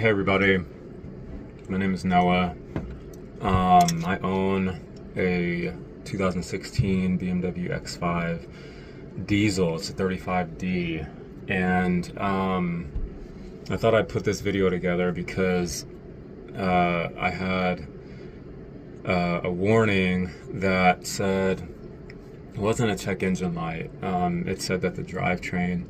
Hey everybody, my name is Noah. I own a 2016 BMW X5 diesel. It's a 35D, and I thought I'd put this video together because I had a warning that said it wasn't a check engine light. It said that the drivetrain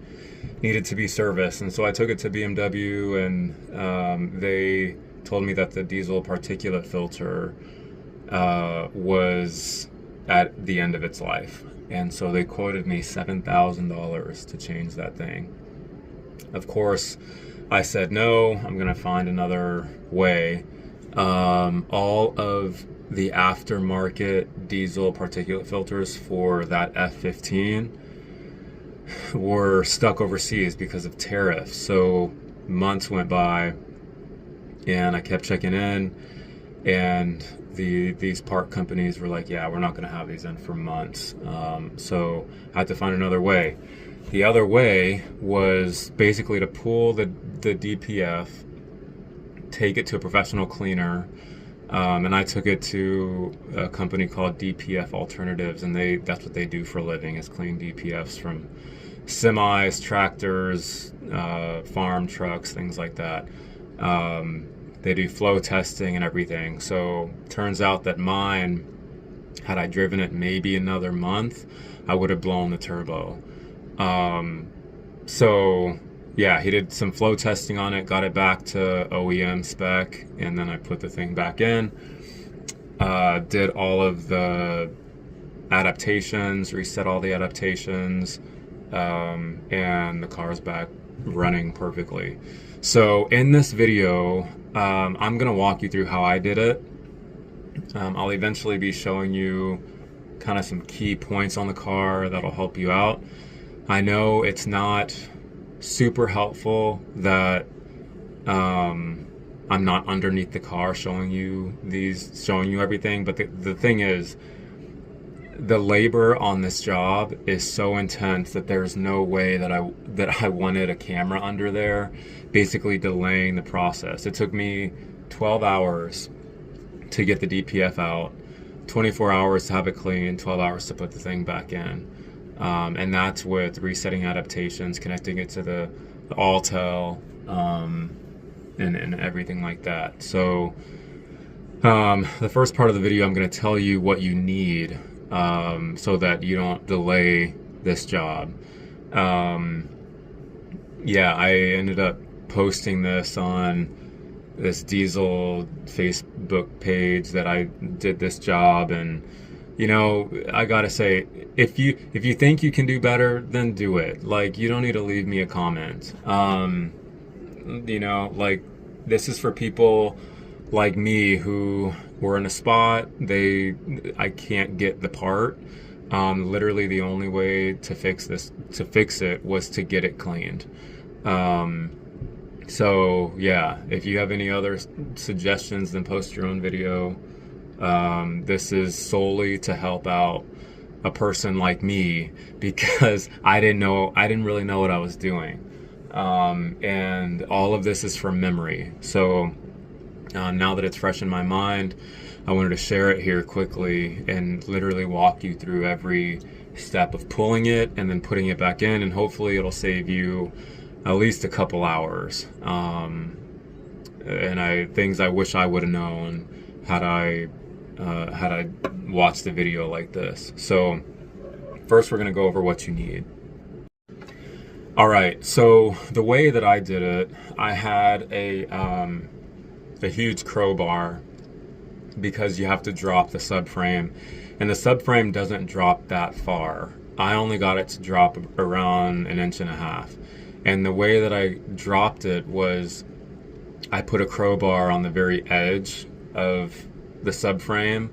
needed to be serviced, and so I took it to BMW, and they told me that the diesel particulate filter was at the end of its life, and so they quoted me $7,000 to change that thing. Of course, I said no, I'm gonna find another way. All of the aftermarket diesel particulate filters for that F15 were stuck overseas because of tariffs. So months went by, and I kept checking in, and these part companies were like, yeah, we're not going to have these in for months. So I had to find another way. The other way was basically to pull the DPF, take it to a professional cleaner, and I took it to a company called DPF Alternatives, and that's what they do for a living, is clean DPFs from semis, tractors, farm trucks, things like that. They do flow testing and everything. So turns out that mine, had I driven it maybe another month, I would have blown the turbo. So yeah, he did some flow testing on it, got it back to OEM spec, and then I put the thing back in, did all of the adaptations, reset all the adaptations, and the car's back running perfectly. So in this video, I'm gonna walk you through how I did it. I'll eventually be showing you kind of some key points on the car that'll help you out. I know it's not super helpful that I'm not underneath the car showing you everything, but the thing is, the labor on this job is so intense that there's no way that I wanted a camera under there, basically delaying the process. It took me 12 hours to get the DPF out, 24 hours to have it clean, 12 hours to put the thing back in. And that's with resetting adaptations, connecting it to the autel, and everything like that. So the first part of the video, I'm going to tell you what you need so that you don't delay this job. Yeah, I ended up posting this on this diesel Facebook page that I did this job, and you know, I gotta say, if you think you can do better, then do it. Like, you don't need to leave me a comment. You know, like, this is for people like me who were in a spot, I can't get the part. Literally the only way to fix it was to get it cleaned. So yeah, if you have any other suggestions, then post your own video. This is solely to help out a person like me, because I didn't really know what I was doing. And all of this is from memory. So now that it's fresh in my mind, I wanted to share it here quickly and literally walk you through every step of pulling it and then putting it back in, and hopefully it'll save you at least a couple hours. And things I wish I would have known had I watched the video like this. So first we're going to go over what you need. All right, so the way that I did it, I had a huge crowbar, because you have to drop the subframe, and the subframe doesn't drop that far. I only got it to drop around 1.5 inches. And the way that I dropped it was I put a crowbar on the very edge of the subframe,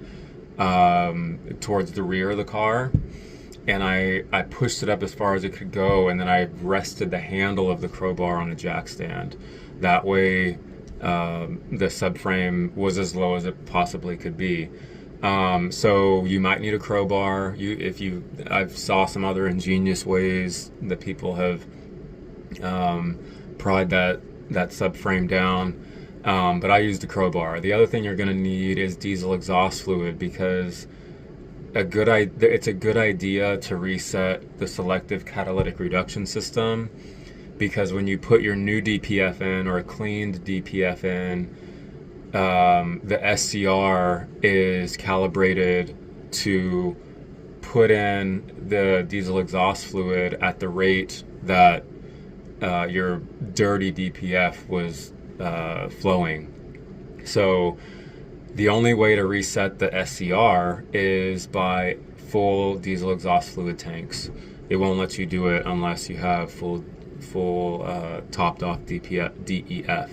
towards the rear of the car, and I pushed it up as far as it could go, and then I rested the handle of the crowbar on a jack stand. That way the subframe was as low as it possibly could be. So you might need a crowbar. I've saw some other ingenious ways that people have pried that subframe down. But I used a crowbar. The other thing you're going to need is diesel exhaust fluid, because it's a good idea to reset the selective catalytic reduction system, because when you put your new DPF in, or a cleaned DPF in, the SCR is calibrated to put in the diesel exhaust fluid at the rate that your dirty DPF was flowing. So the only way to reset the SCR is by full diesel exhaust fluid tanks. It won't let you do it unless you have full topped off DEF.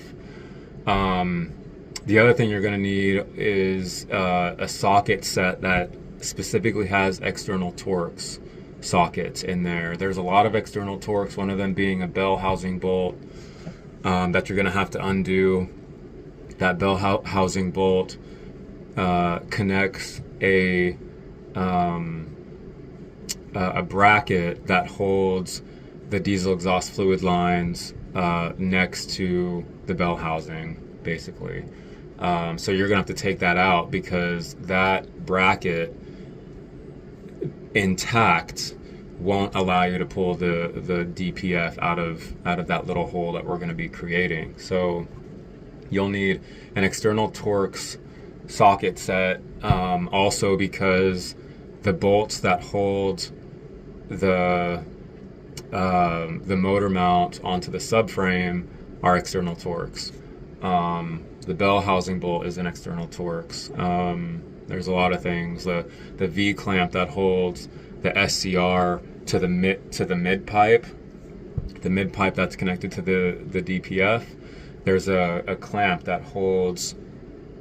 The other thing you're going to need is a socket set that specifically has external Torx sockets in there. There's a lot of external Torx, one of them being a bell housing bolt that you're going to have to undo. That bell housing bolt connects a bracket that holds the diesel exhaust fluid lines next to the bell housing, basically. So you're gonna have to take that out, because that bracket intact won't allow you to pull the DPF out of that little hole that we're going to be creating. So you'll need an external Torx socket set, also because the bolts that hold the motor mount onto the subframe are external Torx. The bell housing bolt is an external Torx. There's a lot of things. The V clamp that holds the SCR to the mid pipe, that's connected to the DPF. There's a clamp that holds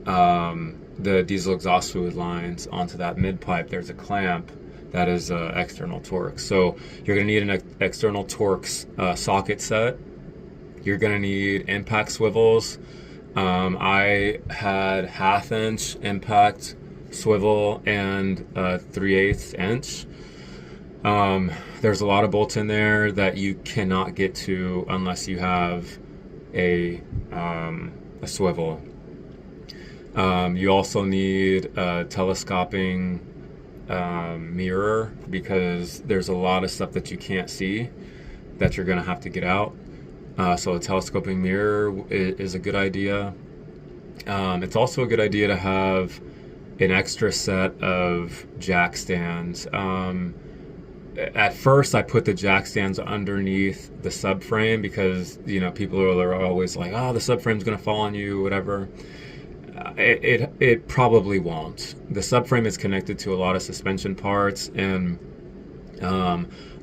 the diesel exhaust fluid lines onto that mid pipe. There's a clamp that is external Torx. So you're going to need an external Torx socket set. You're going to need impact swivels. I had 1/2 inch impact swivel and 3/8 inch. There's a lot of bolts in there that you cannot get to unless you have a swivel. You also need a telescoping mirror, because there's a lot of stuff that you can't see that you're going to have to get out. So a telescoping mirror is a good idea. It's also a good idea to have an extra set of jack stands. At first I put the jack stands underneath the subframe, because people are always like, oh, the subframe's going to fall on you, whatever. It probably won't. The subframe is connected to a lot of suspension parts, and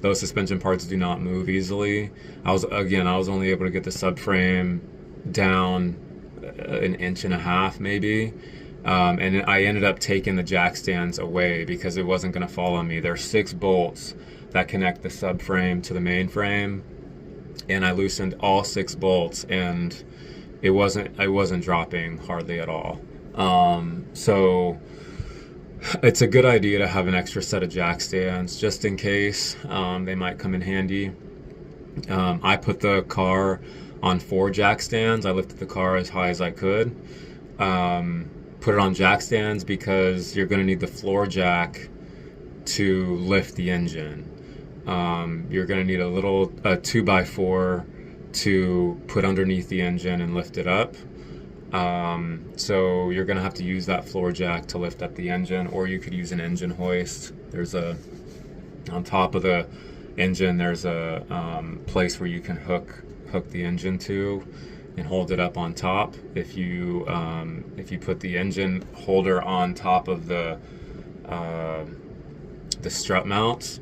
those suspension parts do not move easily. I was only able to get the subframe down 1.5 inches maybe, and I ended up taking the jack stands away because it wasn't going to fall on me. There's 6 bolts that connect the subframe to the mainframe, and I loosened all 6 bolts, and I wasn't dropping hardly at all. So it's a good idea to have an extra set of jack stands just in case. They might come in handy. I put the car on 4 jack stands. I lifted the car as high as I could. Put it on jack stands because you're going to need the floor jack to lift the engine. You're going to need a 2x4 to put underneath the engine and lift it up. So you're going to have to use that floor jack to lift up the engine, or you could use an engine hoist. On top of the engine, there's a place where you can hook the engine to and hold it up on top. If you put the engine holder on top of the strut mounts,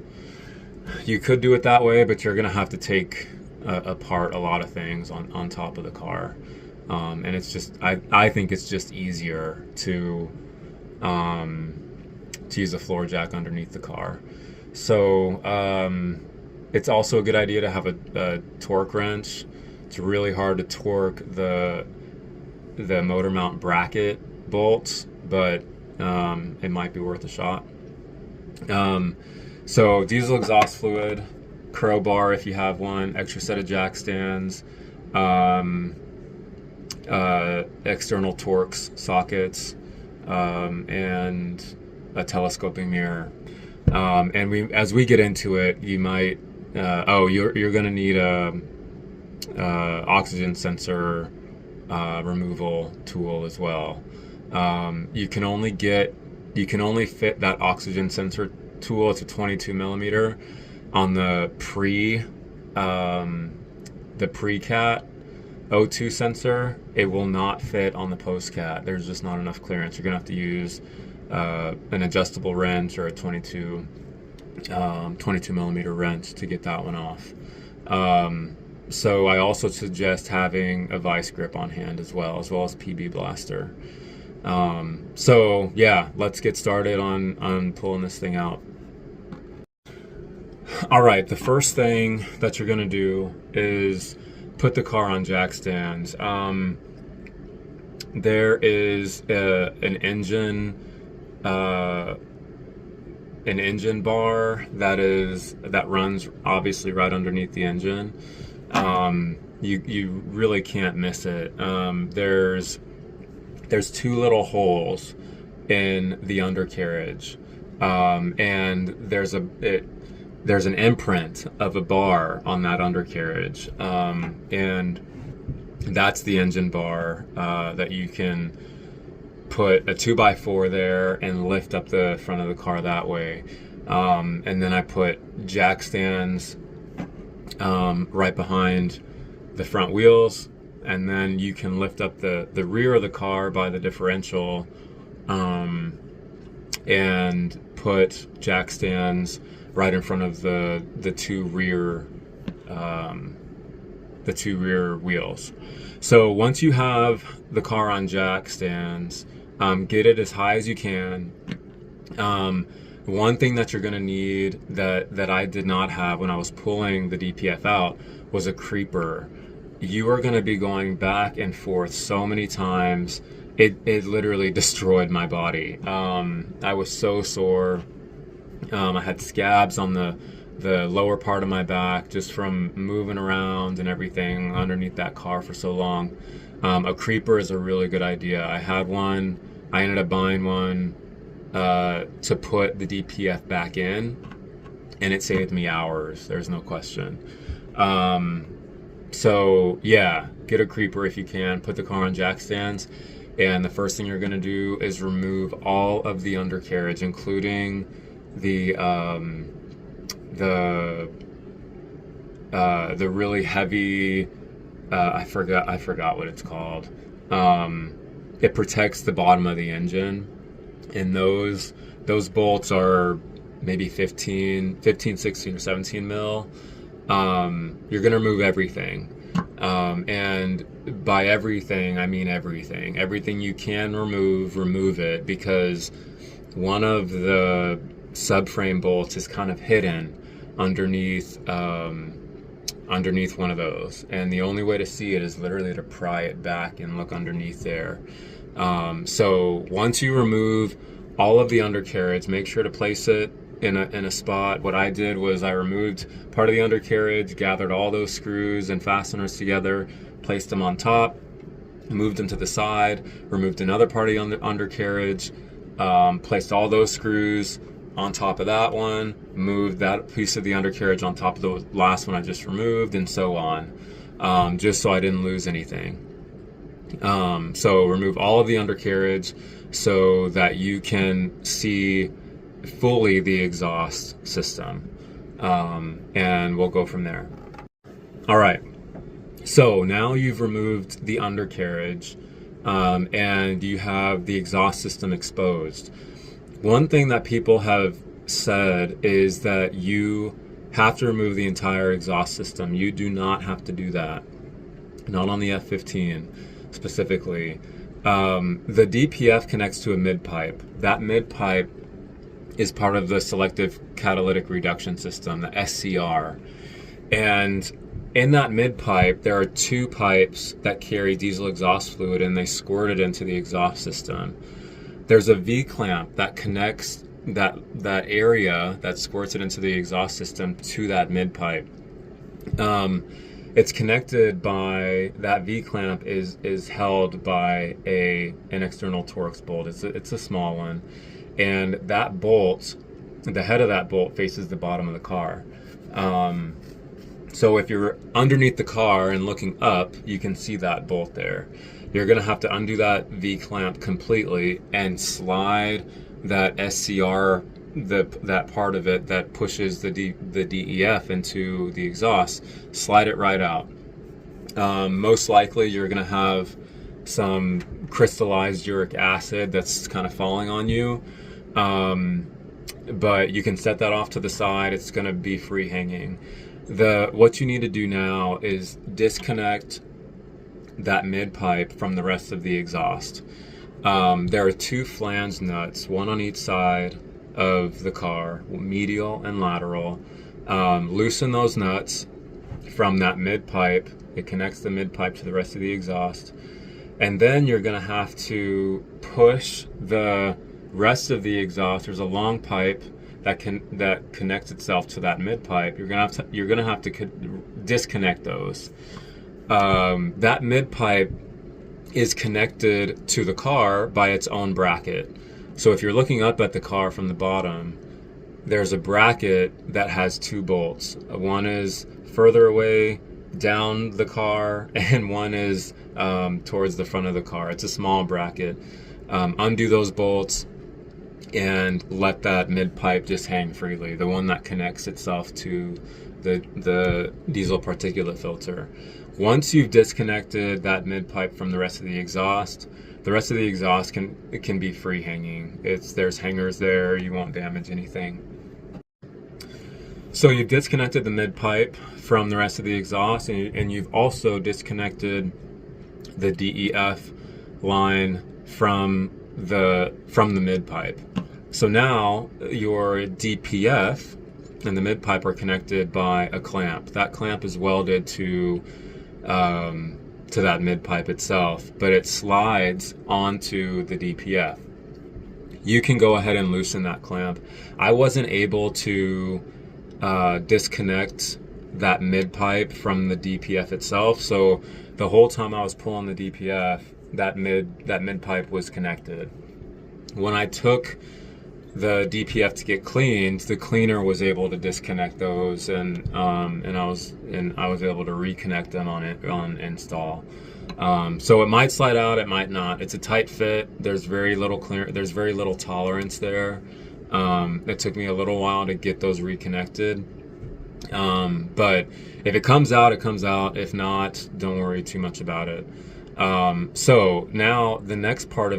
you could do it that way, but you're going to have to take apart a lot of things on top of the car. And it's just, I think it's just easier to use a floor jack underneath the car. So it's also a good idea to have a torque wrench. It's really hard to torque the motor mount bracket bolts, but it might be worth a shot. So diesel exhaust fluid, crowbar if you have one, extra set of jack stands, external Torx sockets, and a telescoping mirror. And as we get into it, you might, you're going to need a oxygen sensor removal tool as well. You can only fit that oxygen sensor tool. It's a 22 millimeter on the precat O2 sensor. It will not fit on the postcat. There's just not enough clearance. You're gonna have to use an adjustable wrench or a 22 millimeter wrench to get that one off. So I also suggest having a vice grip on hand as well as PB blaster. So yeah, let's get started on pulling this thing out. All right, the first thing that you're gonna do is put the car on jack stands. There is an engine bar that runs obviously right underneath the engine. You really can't miss it. There's two little holes in the undercarriage, and there's an imprint of a bar on that undercarriage, and that's the engine bar that you can put a 2x4 there and lift up the front of the car that way. And then I put jack stands right behind the front wheels, and then you can lift up the rear of the car by the differential, and put jack stands right in front of the two rear wheels. So once you have the car on jack stands, get it as high as you can. One thing that you're going to need that I did not have when I was pulling the DPF out was a creeper. You are going to be going back and forth so many times. It literally destroyed my body. I was so sore. I had scabs on the lower part of my back just from moving around and everything underneath that car for so long. A creeper is a really good idea. I had one. I ended up buying one to put the DPF back in, and it saved me hours. There's no question. So yeah, get a creeper if you can. Put the car on jack stands, and the first thing you're going to do is remove all of the undercarriage, including the really heavy, I forgot what it's called. It protects the bottom of the engine, and those bolts are maybe 15, 16, or 17 mil. You're gonna remove everything, and by everything I mean everything you can remove it, because one of the subframe bolts is kind of hidden underneath one of those, and the only way to see it is literally to pry it back and look underneath there. So once you remove all of the undercarriage, make sure to place it in a spot. What I did was I removed part of the undercarriage, gathered all those screws and fasteners together, placed them on top, moved them to the side, removed another part of the undercarriage, placed all those screws on top of that one, moved that piece of the undercarriage on top of the last one I just removed, and so on, just so I didn't lose anything. So remove all of the undercarriage so that you can see fully the exhaust system, and we'll go from there. All right, so now you've removed the undercarriage, and you have the exhaust system exposed. One thing that people have said is that you have to remove the entire exhaust system. You do not have to do that, not on the F15 specifically. The DPF connects to a mid-pipe. That mid-pipe is part of the selective catalytic reduction system, the SCR. And in that mid-pipe, there are two pipes that carry diesel exhaust fluid, and they squirt it into the exhaust system. There's a V-clamp that connects that area that squirts it into the exhaust system to that mid-pipe. It's connected by, that V-clamp is held by an external Torx bolt. It's a small one. And that bolt, the head of that bolt faces the bottom of the car. So if you're underneath the car and looking up, you can see that bolt there. You're going to have to undo that V-clamp completely and slide that SCR, that part of it that pushes the DEF into the exhaust, slide it right out. Most likely you're going to have some crystallized uric acid that's kind of falling on you. But you can set that off to the side. It's going to be free hanging. What you need to do now is disconnect that mid pipe from the rest of the exhaust. There are 2 flange nuts, one on each side of the car, medial and lateral. Loosen those nuts from that mid pipe. It connects the mid pipe to the rest of the exhaust. And then you're going to have to push the rest of the exhaust. There's a long pipe that connects itself to that mid pipe. You're gonna have to disconnect those. That mid pipe is connected to the car by its own bracket. So if you're looking up at the car from the bottom, there's a bracket that has 2 bolts. One is further away down the car, and one is towards the front of the car. It's a small bracket. Undo those bolts and let that mid pipe just hang freely, the one that connects itself to the diesel particulate filter. Once you've disconnected that mid pipe from the rest of the exhaust can be free hanging. There's hangers there, you won't damage anything. So you've disconnected the mid pipe from the rest of the exhaust, and you've also disconnected the DEF line from the mid pipe. So now your DPF and the mid pipe are connected by a clamp. That clamp is welded to that mid pipe itself, but it slides onto the DPF. You can go ahead and loosen that clamp. I wasn't able to disconnect that mid pipe from the DPF itself, so the whole time I was pulling the DPF, that mid pipe was connected. When I took the DPF to get cleaned, the cleaner was able to disconnect those, and I was able to reconnect them on install. So it might slide out, it might not. It's a tight fit. There's very little tolerance there. It took me a little while to get those reconnected. But if it comes out, it comes out. If not, don't worry too much about it. So now the next part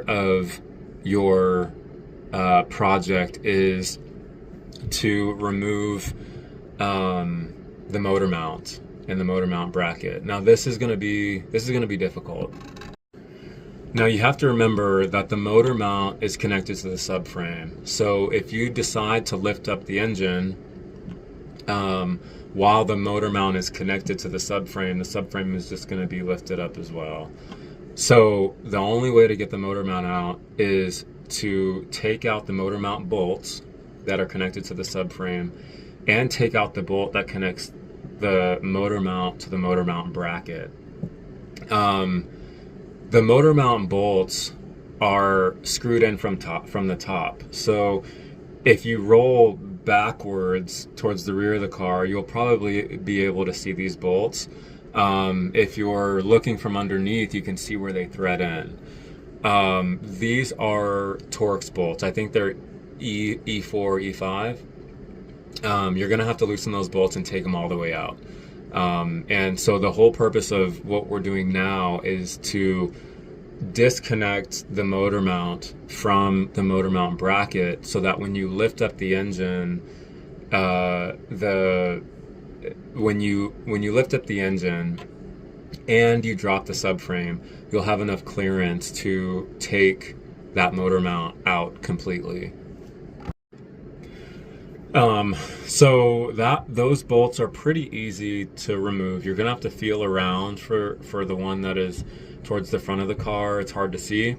of your project is to remove the motor mount and the motor mount bracket. Now this is going to be difficult. Now you have to remember that the motor mount is connected to the subframe. So if you decide to lift up the engine while the motor mount is connected to the subframe is just going to be lifted up as well. So the only way to get the motor mount out is to take out the motor mount bolts that are connected to the subframe and take out the bolt that connects the motor mount to the motor mount bracket. The motor mount bolts are screwed in from the top. So if you roll backwards towards the rear of the car, you'll probably be able to see these bolts. If you're looking from underneath, you can see where they thread in. These are Torx bolts. I think they're E4, E5. You're gonna have to loosen those bolts and take them all the way out. And so the whole purpose of what we're doing now is to disconnect the motor mount from the motor mount bracket, so that when you lift up the engine, when you lift up the engine and you drop the subframe, you'll have enough clearance to take that motor mount out completely. So those bolts are pretty easy to remove. You're gonna have to feel around for the one that is towards the front of the car. It's hard to see.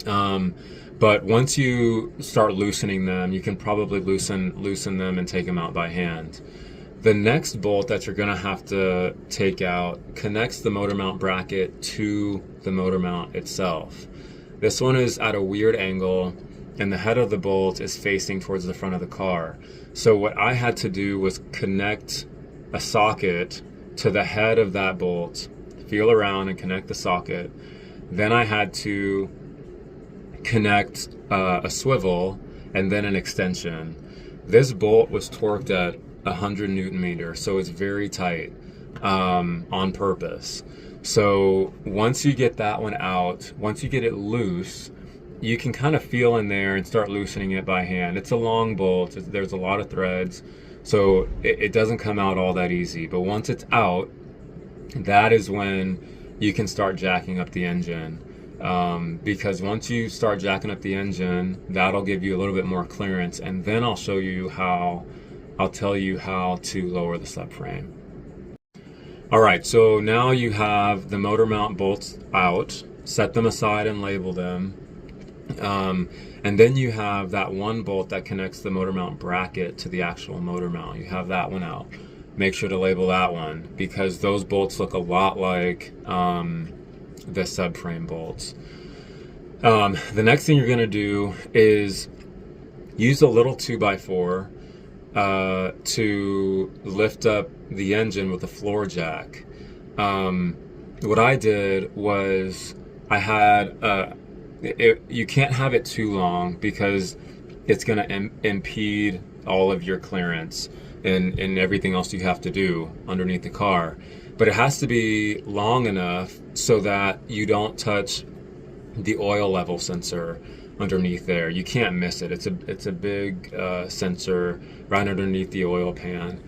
But once you start loosening them, you can probably loosen them and take them out by hand. The next bolt that you're gonna have to take out connects the motor mount bracket to the motor mount itself. This one is at a weird angle and the head of the bolt is facing towards the front of the car. So what I had to do was connect a socket to the head of that bolt, feel around and connect the socket. Then I had to connect a swivel and then an extension. This bolt was torqued at 100 Newton meter, so it's very tight on purpose. So once you get that one out, once you get it loose, you can kind of feel in there and start loosening it by hand. It's a long bolt, there's a lot of threads, so it doesn't come out all that easy. But once it's out, that is when you can start jacking up the engine. Because once you start jacking up the engine, that'll give you a little bit more clearance, and then I'll tell you how to lower the subframe. All right, so now you have the motor mount bolts out, set them aside and label them. And then you have that one bolt that connects the motor mount bracket to the actual motor mount. You have that one out. Make sure to label that one because those bolts look a lot like the subframe bolts. The next thing you're gonna do is use a little 2x4 to lift up the engine with a floor jack. What I did was I had you can't have it too long because it's going to impede all of your clearance and everything else you have to do underneath the car. But it has to be long enough so that you don't touch the oil level sensor underneath there. You can't miss it. It's a big sensor right underneath the oil pan.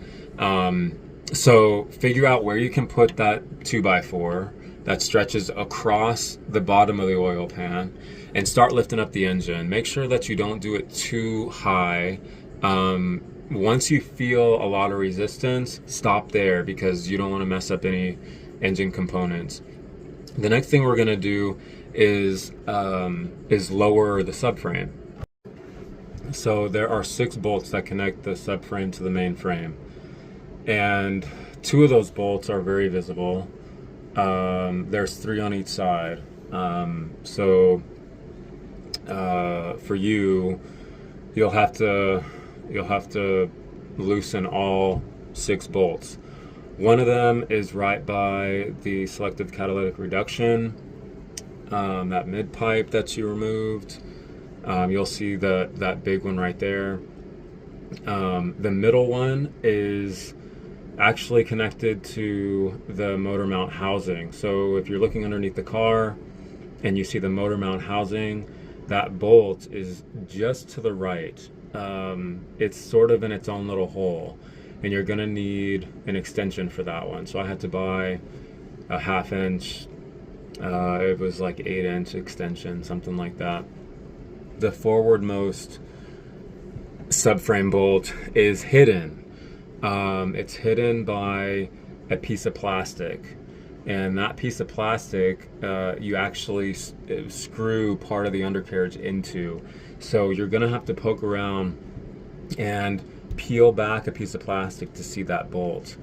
So figure out where you can put that 2x4 that stretches across the bottom of the oil pan and start lifting up the engine. Make sure that you don't do it too high. Once you feel a lot of resistance, stop there because you don't want to mess up any engine components. The next thing we're going to do is lower the subframe. So there are 6 bolts that connect the subframe to the main frame, and 2 of those bolts are very visible. There's 3 on each side. For you'll have to loosen all 6 bolts. One of them is right by the selective catalytic reduction, that mid pipe that you removed. You'll see that big one right there. The middle one is actually connected to the motor mount housing. So if you're looking underneath the car and you see the motor mount housing, that bolt is just to the right. It's sort of in its own little hole, and you're gonna need an extension for that one. So I had to buy a 1/2 inch, it was like 8-inch extension, something like that. The forwardmost subframe bolt is hidden. It's hidden by a piece of plastic, and that piece of plastic you actually screw part of the undercarriage into. So you're gonna have to poke around and peel back a piece of plastic to see that bolt.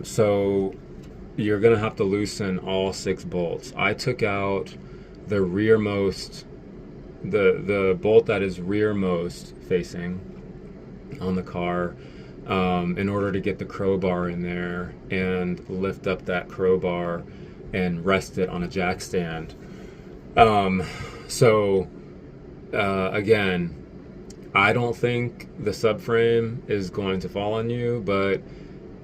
So you're gonna have to loosen all 6 bolts. I took out the rearmost, the bolt that is rearmost facing on the car, in order to get the crowbar in there and lift up that crowbar and rest it on a jack stand. Again, I don't think the subframe is going to fall on you, but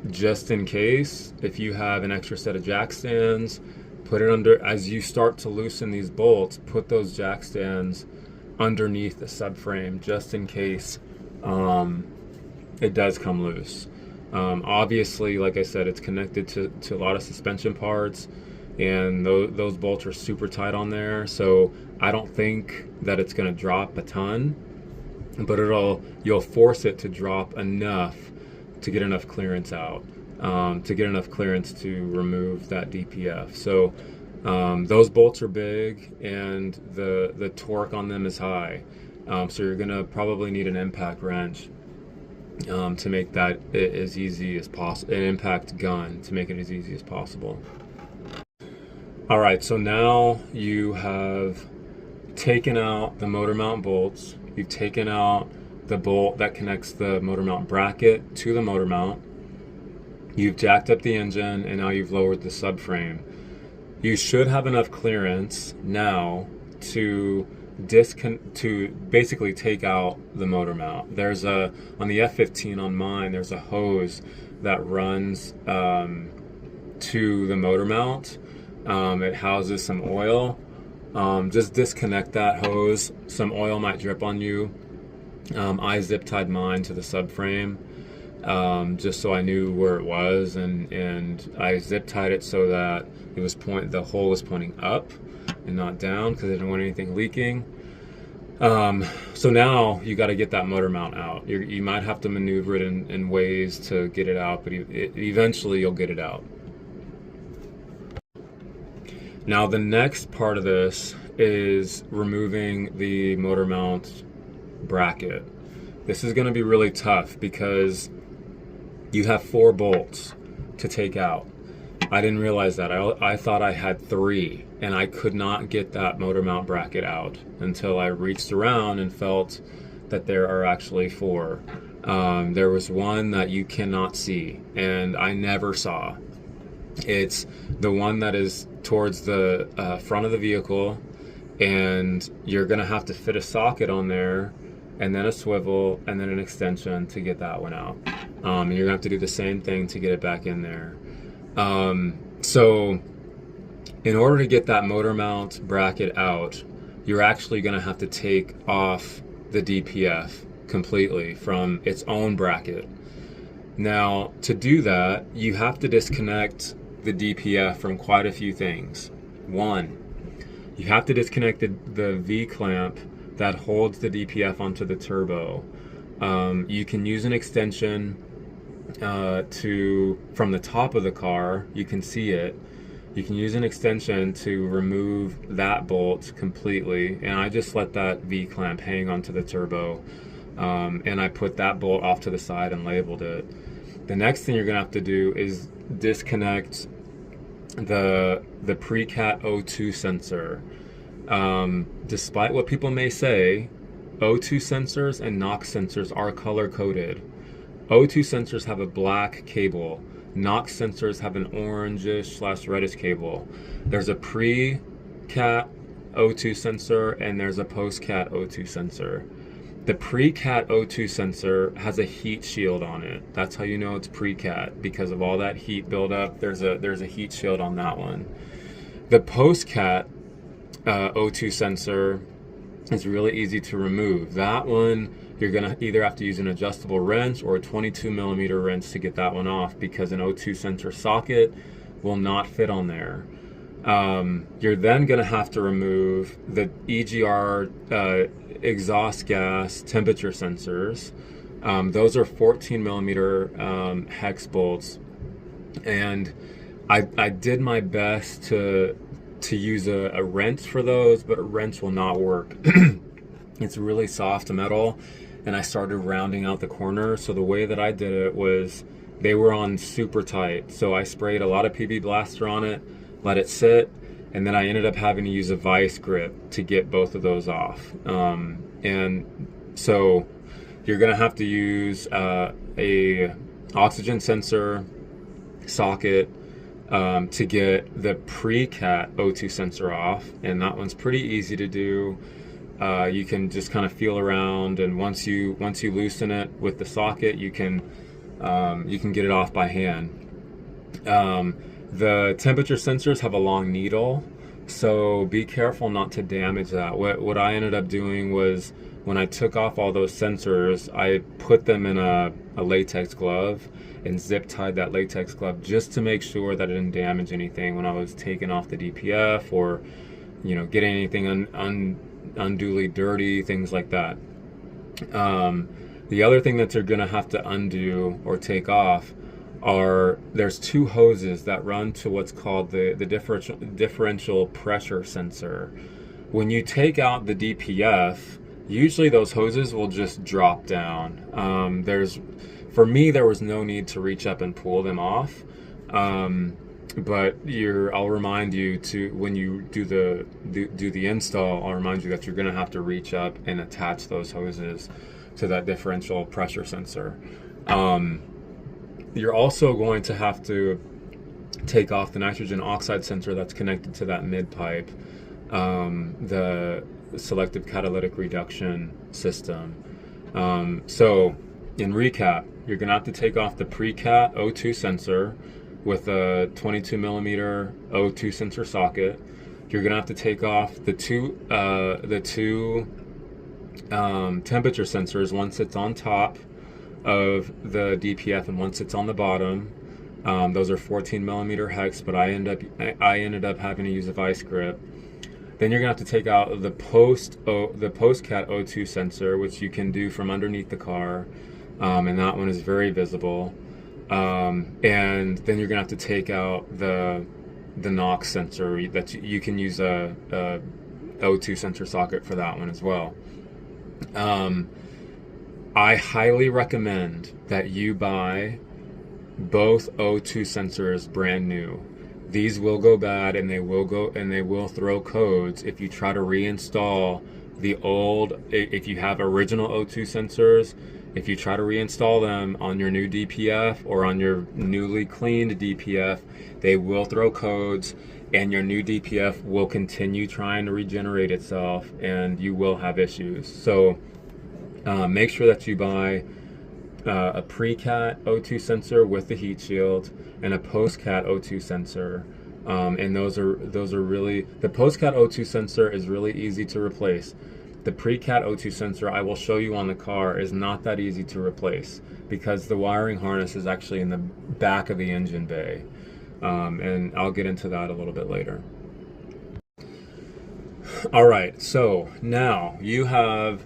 just in case, if you have an extra set of jack stands, put it under, as you start to loosen these bolts, put those jack stands underneath the subframe just in case it does come loose. Obviously, like I said, it's connected to a lot of suspension parts, and those bolts are super tight on there, so I don't think that it's going to drop a ton, but you'll force it to drop enough to get enough clearance out, to get enough clearance to remove that DPF. So those bolts are big, and the torque on them is high, so you're going to probably need an impact wrench. to make that as easy as possible, an impact gun to make it as easy as possible. All right, so now you have taken out the motor mount bolts. You've taken out the bolt that connects the motor mount bracket to the motor mount. You've jacked up the engine, and now you've lowered the subframe. You should have enough clearance now to basically take out the motor mount. There's on the F15 on mine, there's a hose that runs to the motor mount. It houses some oil. Just disconnect that hose. Some oil might drip on you. I zip tied mine to the subframe, just so I knew where it was, and I zip tied it so that the hole was pointing up and not down, because I didn't want anything leaking. So now you got to get that motor mount out. You might have to maneuver it in ways to get it out, but eventually you'll get it out. Now the next part of this is removing the motor mount bracket. This is going to be really tough because you have 4 bolts to take out. I didn't realize that. I thought I had 3, and I could not get that motor mount bracket out until I reached around and felt that there are actually 4. There was one that you cannot see, and I never saw. It's the one that is towards the front of the vehicle, and you're going to have to fit a socket on there, and then a swivel, and then an extension to get that one out. And you're going to have to do the same thing to get it back in there. So in order to get that motor mount bracket out, you're actually going to have to take off the DPF completely from its own bracket. Now, to do that, you have to disconnect the DPF from quite a few things. One, you have to disconnect the V-clamp that holds the DPF onto the turbo. You can use an extension from the top of the car. You can see it. You can use an extension to remove that bolt completely, and I just let that V-clamp hang onto the turbo, and I put that bolt off to the side and labeled it. The next thing you're gonna have to do is disconnect the precat O2 sensor. Despite what people may say, O2 sensors and NOx sensors are color coded. O2 sensors have a black cable. NOx sensors have an orangish/reddish cable. There's a pre-cat O2 sensor and there's a post-cat O2 sensor. The pre-cat O2 sensor has a heat shield on it. That's how you know it's pre-cat, because of all that heat buildup. There's a heat shield on that one. The post-cat O2 sensor is really easy to remove. That one, you're gonna either have to use an adjustable wrench or a 22mm wrench to get that one off, because an O2 sensor socket will not fit on there. You're then gonna have to remove the EGR exhaust gas temperature sensors. Those are 14mm hex bolts, and I did my best to use a wrench for those, but a wrench will not work. It's really soft metal, and I started rounding out the corners. So the way that I did it was, they were on super tight, so I sprayed a lot of PB Blaster on it, let it sit, and then I ended up having to use a vice grip to get both of those off. And so you're gonna have to use a oxygen sensor socket to get the pre-cat O2 sensor off, and that one's pretty easy to do. You can just kind of feel around, and once you loosen it with the socket, you can get it off by hand. The temperature sensors have a long needle, so be careful not to damage that. What I ended up doing was, when I took off all those sensors, I put them in a latex glove and zip tied that latex glove just to make sure that it didn't damage anything when I was taking off the DPF, or getting anything unduly dirty, things like that. The other thing that you're gonna have to undo or take off there's 2 hoses that run to what's called the differential pressure sensor. When you take out the DPF, usually those hoses will just drop down. For me, there was no need to reach up and pull them off. But I'll remind you to, when you do the install, I'll remind you that you're going to have to reach up and attach those hoses to that differential pressure sensor. You're also going to have to take off the nitrogen oxide sensor that's connected to that mid pipe, the selective catalytic reduction system. So in recap, you're going to have to take off the precat O2 sensor with a 22 millimeter O2 sensor socket. You're going to have to take off the two temperature sensors. One sits on top of the DPF and one sits on the bottom. Those are 14 millimeter hex, but I ended up having to use a vice grip. Then you're gonna have to take out the post cat O2 sensor, which you can do from underneath the car, and that one is very visible. And then you're gonna have to take out the NOx sensor. That you can use a O2 sensor socket for that one as well. I highly recommend that you buy both O2 sensors brand new. These will go bad, and they will throw codes if you try to reinstall the old. If you have original O2 sensors, if you try to reinstall them on your new DPF or on your newly cleaned DPF, they will throw codes, and your new DPF will continue trying to regenerate itself, and you will have issues. So make sure that you buy a precat O2 sensor with the heat shield and a postcat O2 sensor, and those are really, the postcat O2 sensor is really easy to replace. The precat O2 sensor, I will show you on the car, is not that easy to replace because the wiring harness is actually in the back of the engine bay, and I'll get into that a little bit later. All right, so now you have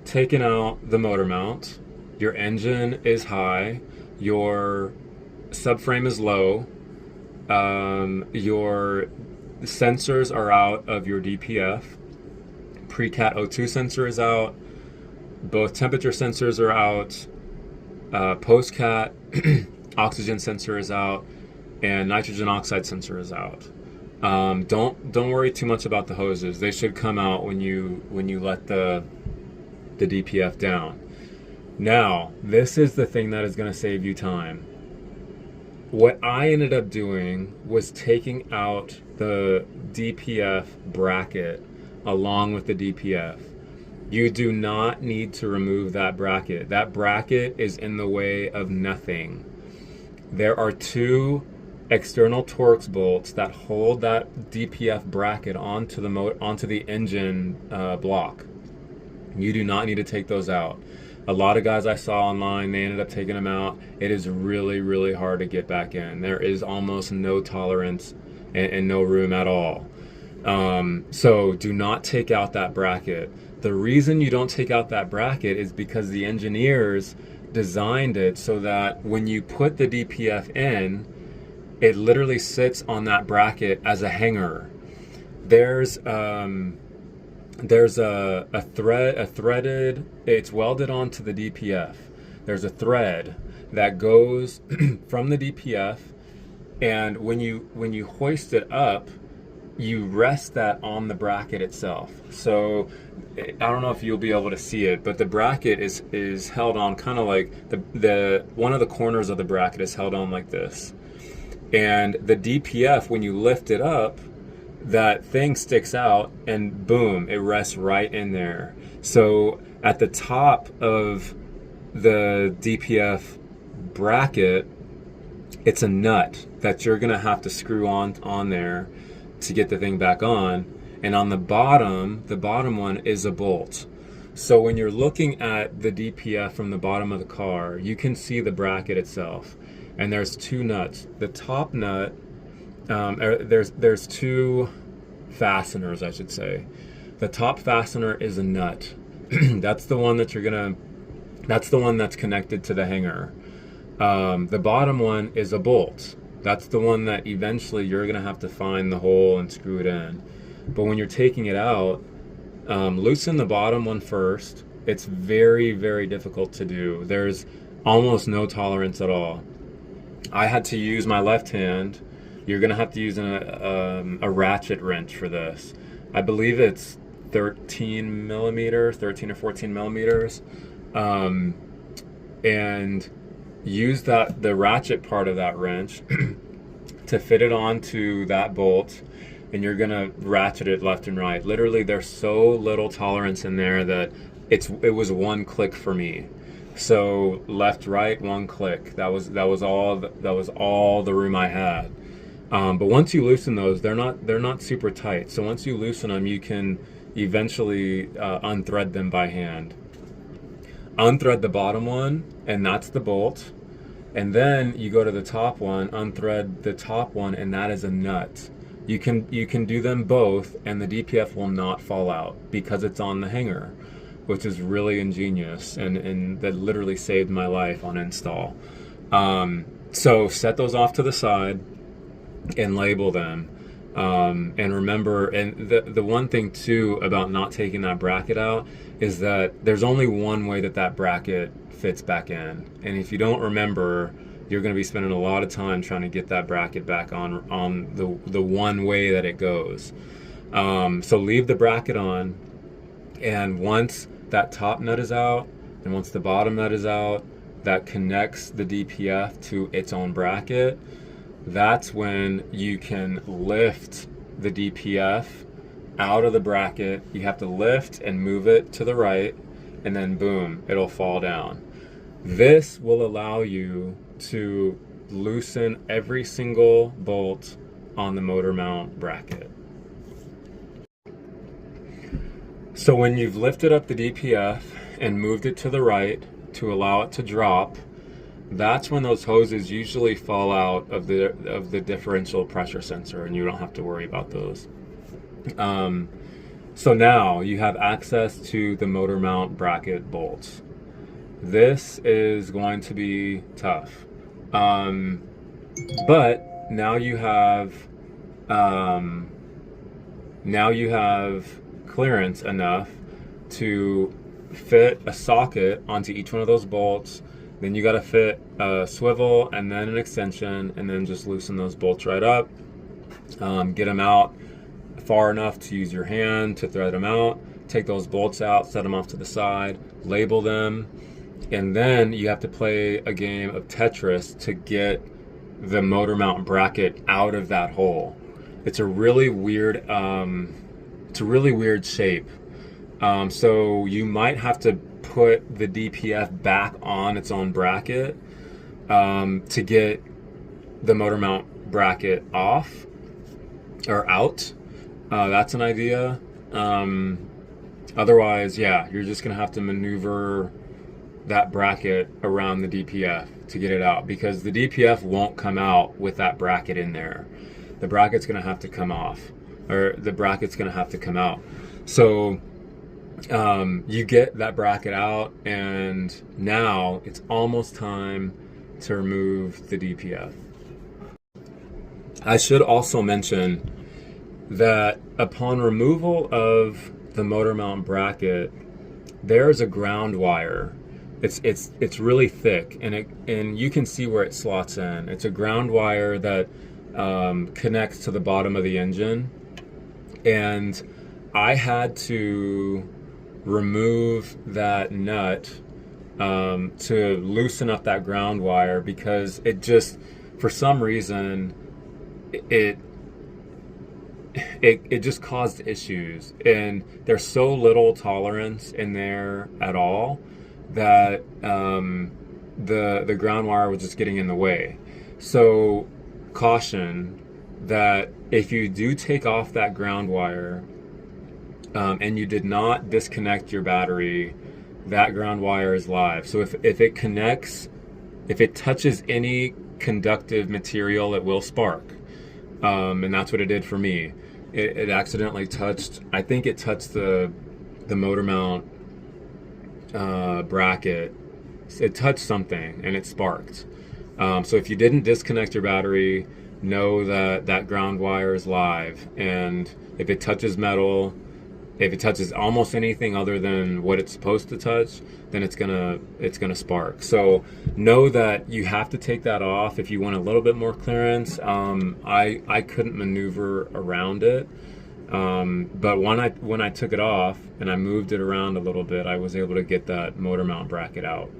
taken out the motor mount. Your engine is high, your subframe is low, your sensors are out of your DPF, precat O2 sensor is out, both temperature sensors are out, postcat oxygen sensor is out, and nitrogen oxide sensor is out. Don't worry too much about the hoses. They should come out when you let the DPF down. Now, this is the thing that is going to save you time. What I ended up doing was taking out the DPF bracket along with the DPF. You do not need to remove that bracket. That bracket is in the way of nothing. There are two external Torx bolts that hold that DPF bracket onto the engine block. You do not need to take those out. A lot of guys I saw online, they ended up taking them out. It is really, really hard to get back in. There is almost no tolerance and no room at all. So do not take out that bracket. The reason you don't take out that bracket is because the engineers designed it so that when you put the DPF in, it literally sits on that bracket as a hanger. There's a threaded, it's welded onto the DPF. There's a thread that goes from the DPF, and when you hoist it up, you rest that on the bracket itself. So I don't know if you'll be able to see it, but the bracket is held on kind of like the one of the corners of the bracket is held on like this. And the DPF, when you lift it up, that thing sticks out and boom, it rests right in there. So at the top of the DPF bracket, it's a nut that you're gonna have to screw on there to get the thing back on. And on the bottom one is a bolt. So when you're looking at the DPF from the bottom of the car, you can see the bracket itself. And there's two nuts. The top nut, there's two fasteners, I should say. The top fastener is a nut. That's the one that's the one that's connected to the hanger. The bottom one is a bolt. That's the one that eventually you're gonna have to find the hole and screw it in. But when you're taking it out, Loosen the bottom one first. It's very, very difficult to do. There's almost no tolerance at all. I had to use my left hand. You're gonna have to use a ratchet wrench for this. I believe it's 13 millimeters, 13 or 14 millimeters, and use the ratchet part of that wrench to fit it onto that bolt, and you're gonna ratchet it left and right. Literally, there's so little tolerance in there that it was one click for me. So left, right, one click. That was all the room I had. But once you loosen those, they're not super tight. So once you loosen them, you can eventually unthread them by hand. Unthread the bottom one, and that's the bolt. And then you go to the top one, unthread the top one, and that is a nut. You can do them both, and the DPF will not fall out because it's on the hanger, which is really ingenious, and that literally saved my life on install. So set those off to the side and label them. And remember, and the one thing too about not taking that bracket out is that there's only one way that bracket fits back in. And if you don't remember, you're going to be spending a lot of time trying to get that bracket back on the one way that it goes. So leave the bracket on, and once that top nut is out, and once the bottom nut is out, that connects the DPF to its own bracket, that's when you can lift the DPF out of the bracket. You have to lift and move it to the right, and then boom, it'll fall down. This will allow you to loosen every single bolt on the motor mount bracket. So when you've lifted up the DPF and moved it to the right to allow it to drop, that's when those hoses usually fall out of the differential pressure sensor, and you don't have to worry about those. So now you have access to the motor mount bracket bolts. This is going to be tough, but now you have clearance enough to fit a socket onto each one of those bolts. Then you got to fit a swivel and then an extension, and then just loosen those bolts right up. Get them out far enough to use your hand to thread them out. Take those bolts out, set them off to the side, label them, and then you have to play a game of Tetris to get the motor mount bracket out of that hole. It's a really weird shape. So you might have to put the DPF back on its own bracket to get the motor mount bracket off or out. That's an idea. Otherwise, yeah, you're just gonna have to maneuver that bracket around the DPF to get it out, because the DPF won't come out with that bracket in there. The bracket's gonna have to come off, or the bracket's gonna have to come out. So you get that bracket out, and now it's almost time to remove the DPF. I should also mention that upon removal of the motor mount bracket, there's a ground wire. It's really thick, and you can see where it slots in. It's a ground wire that connects to the bottom of the engine, and I had to remove that nut to loosen up that ground wire, because it just, for some reason, it just caused issues, and there's so little tolerance in there at all that the ground wire was just getting in the way. So caution that if you do take off that ground wire and you did not disconnect your battery, that ground wire is live. So if it connects, if it touches any conductive material, it will spark. And that's what it did for me. It accidentally touched, I think it touched the motor mount bracket. It touched something and it sparked. So if you didn't disconnect your battery, know that ground wire is live, and if it touches metal, If it touches almost anything other than what it's supposed to touch, then it's gonna spark. So know that you have to take that off if you want a little bit more clearance. I couldn't maneuver around it, but when I took it off and I moved it around a little bit, I was able to get that motor mount bracket out.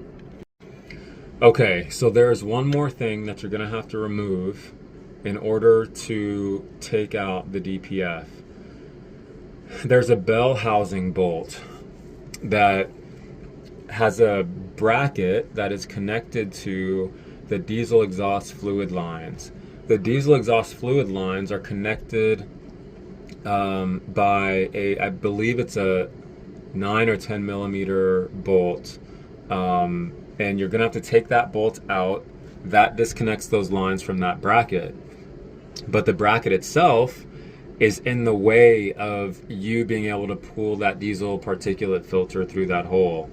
Okay, so there's one more thing that you're gonna have to remove in order to take out the DPF. There's a bell housing bolt that has a bracket that is connected to the diesel exhaust fluid lines. The diesel exhaust fluid lines are connected by I believe it's a 9 or 10 millimeter bolt, and you're gonna have to take that bolt out. That disconnects those lines from that bracket, but the bracket itself is in the way of you being able to pull that diesel particulate filter through that hole.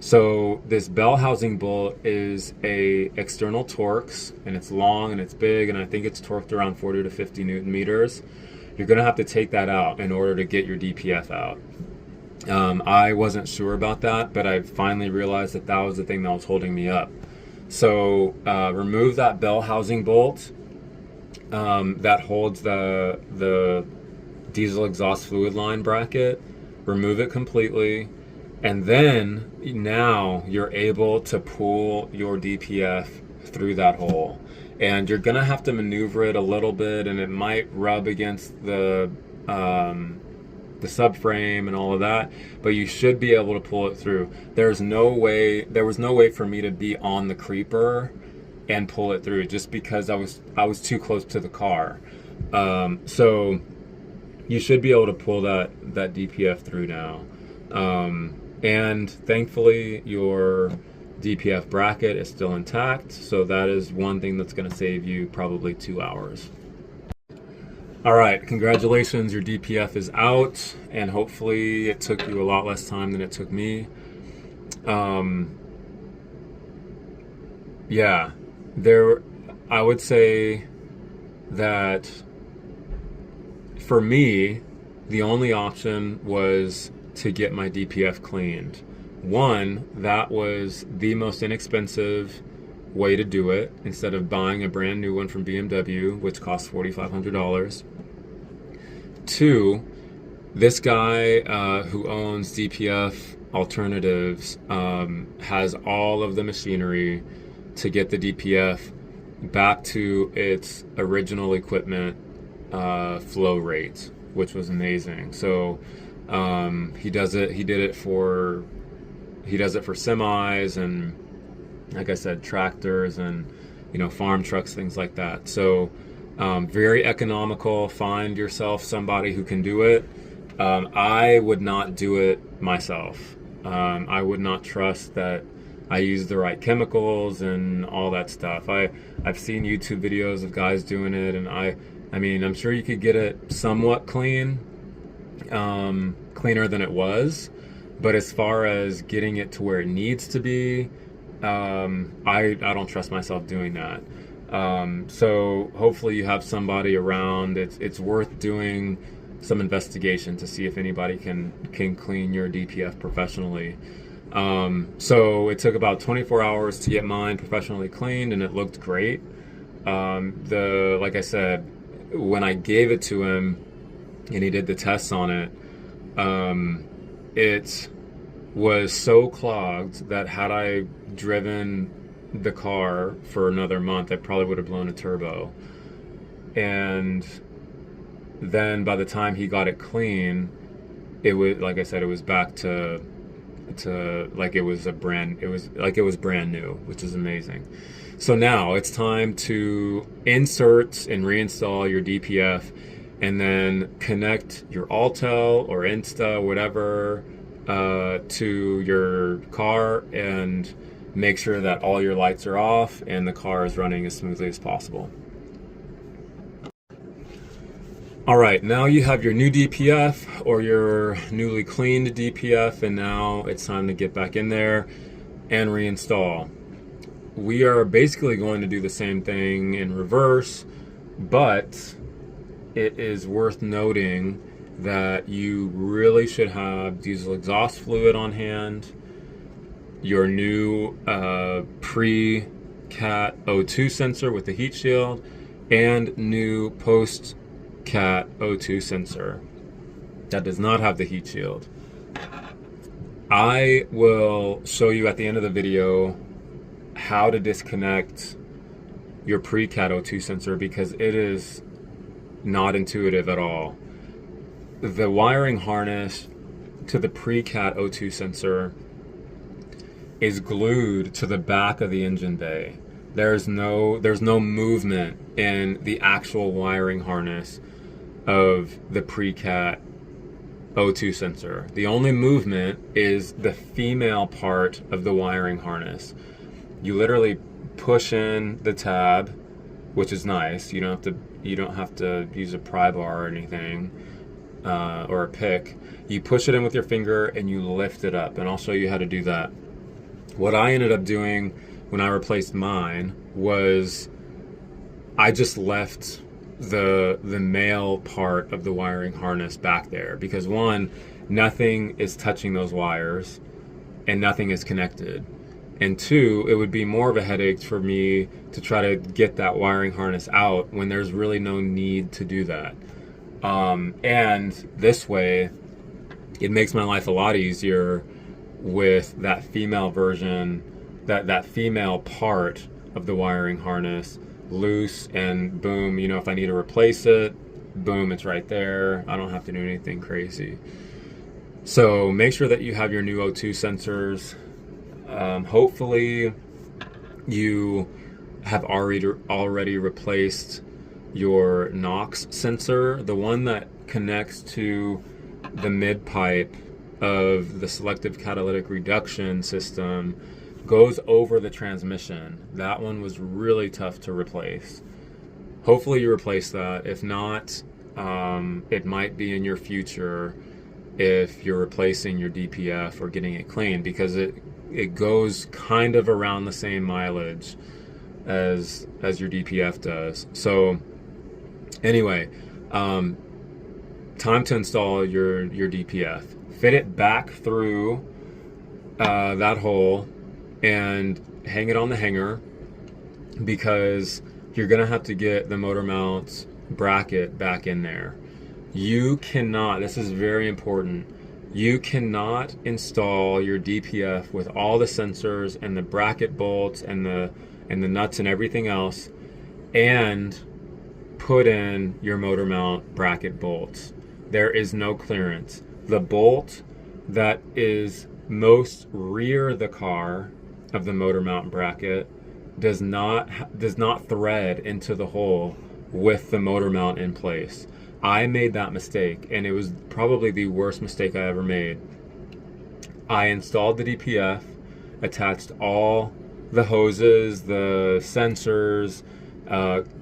So this bell housing bolt is a external Torx, and it's long and it's big, and I think it's torqued around 40 to 50 Newton meters. You're gonna have to take that out in order to get your DPF out. I wasn't sure about that, but I finally realized that that was the thing that was holding me up. So remove that bell housing bolt that holds the diesel exhaust fluid line bracket. Remove it completely, and then now you're able to pull your DPF through that hole. And you're gonna have to maneuver it a little bit, and it might rub against the subframe and all of that, but you should be able to pull it through. There was no way for me to be on the creeper and pull it through, just because I was too close to the car. So you should be able to pull that DPF through now. And thankfully your DPF bracket is still intact, so that is one thing that's going to save you probably 2 hours. All right, congratulations, your DPF is out, and hopefully it took you a lot less time than it took me. Yeah, I would say that for me, the only option was to get my DPF cleaned. One, that was the most inexpensive way to do it, instead of buying a brand new one from BMW, which costs $4,500. Two, this guy who owns DPF Alternatives has all of the machinery to get the DPF back to its original equipment flow rate, which was amazing. So he did it for semis, and like I said, tractors, and farm trucks, things like that. So very economical. Find yourself somebody who can do it. I would not do it myself. I would not trust that I use the right chemicals and all that stuff. I've seen YouTube videos of guys doing it, and I mean, I'm sure you could get it somewhat clean, cleaner than it was, but as far as getting it to where it needs to be, I don't trust myself doing that. So hopefully you have somebody around. It's worth doing some investigation to see if anybody can clean your DPF professionally. So it took about 24 hours to get mine professionally cleaned, and it looked great. Like I said, when I gave it to him and he did the tests on it, it was so clogged that had I driven the car for another month, I probably would have blown a turbo. And then by the time he got it clean, it was, like I said, it was back to like it was brand new, which is amazing. So now it's time to insert and reinstall your DPF, and then connect your autel or Insta, whatever, to your car, and make sure that all your lights are off and the car is running as smoothly as possible. All right, now you have your new DPF or your newly cleaned DPF, and now it's time to get back in there and reinstall. We are basically going to do the same thing in reverse, but it is worth noting that you really should have diesel exhaust fluid on hand, your new precat O2 sensor with the heat shield, and new post-cat O2 sensor that does not have the heat shield. I will show you at the end of the video how to disconnect your precat O2 sensor, because it is not intuitive at all. The wiring harness to the precat O2 sensor is glued to the back of the engine bay. There's no movement in the actual wiring harness of the precat O2 sensor. The only movement is the female part of the wiring harness. You literally push in the tab, which is nice. You don't have to use a pry bar or anything, or a pick. You push it in with your finger and you lift it up, and I'll show you how to do that. What I ended up doing when I replaced mine was I just left the male part of the wiring harness back there, because one, nothing is touching those wires and nothing is connected, and two, it would be more of a headache for me to try to get that wiring harness out when there's really no need to do that. And this way it makes my life a lot easier with that female version, that female part of the wiring harness loose, and boom, you know, if I need to replace it, boom, it's right there. I don't have to do anything crazy. So make sure that you have your new O2 sensors. Hopefully you have already replaced your NOx sensor, the one that connects to the mid pipe of the selective catalytic reduction system, goes over the transmission. That one was really tough to replace. Hopefully you replace that. If not, it might be in your future if you're replacing your DPF or getting it cleaned, because it goes kind of around the same mileage as your DPF does. So anyway, time to install your DPF. Fit it back through that hole and hang it on the hanger, because you're gonna have to get the motor mount bracket back in there. You cannot, this is very important, you cannot install your DPF with all the sensors and the bracket bolts and the nuts and everything else and put in your motor mount bracket bolts. There is no clearance. The bolt that is most rear the car of the motor mount bracket does not thread into the hole with the motor mount in place. I made that mistake, and it was probably the worst mistake I ever made. I installed the DPF, attached all the hoses, the sensors,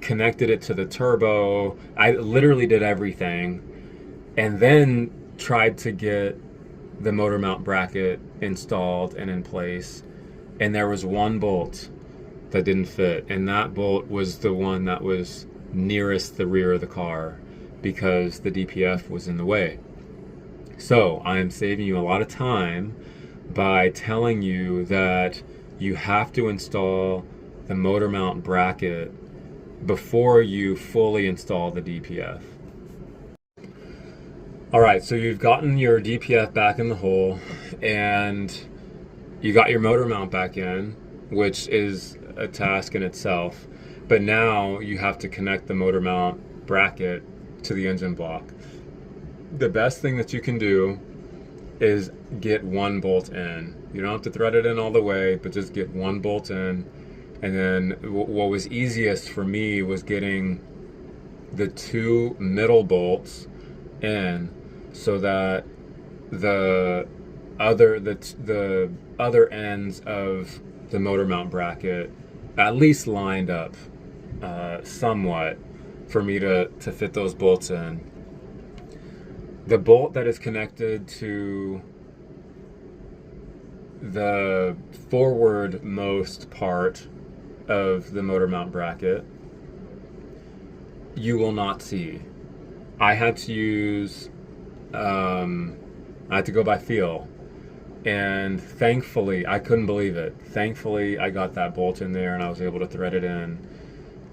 connected it to the turbo. I literally did everything, and then tried to get the motor mount bracket installed and in place, and there was one bolt that didn't fit, and that bolt was the one that was nearest the rear of the car because the DPF was in the way. So I am saving you a lot of time by telling you that you have to install the motor mount bracket before you fully install the DPF. All right, so you've gotten your DPF back in the hole and you got your motor mount back in, which is a task in itself. But now you have to connect the motor mount bracket to the engine block. The best thing that you can do is get one bolt in. You don't have to thread it in all the way, but just get one bolt in. And then what was easiest for me was getting the two middle bolts in, so that the other ends of the motor mount bracket at least lined up somewhat for me to fit those bolts in. The bolt that is connected to the forward-most part of the motor mount bracket, you will not see. I had to use I had to go by feel. And thankfully, I couldn't believe it. Thankfully, I got that bolt in there and I was able to thread it in.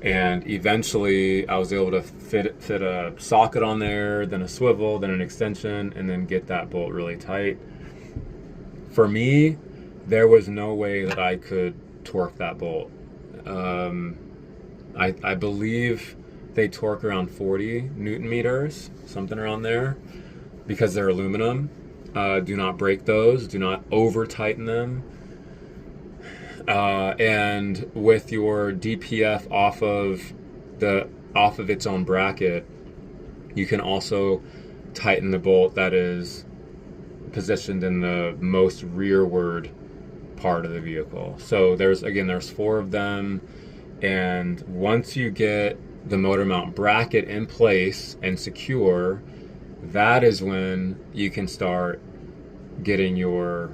And eventually, I was able to fit a socket on there, then a swivel, then an extension, and then get that bolt really tight. For me, there was no way that I could torque that bolt. I believe they torque around 40 Newton meters, something around there, because they're aluminum. Do not break those. Do not over tighten them. And with your DPF off of its own bracket, you can also tighten the bolt that is positioned in the most rearward part of the vehicle. So there's 4 of them, and once you get the motor mount bracket in place and secure, that is when you can start getting your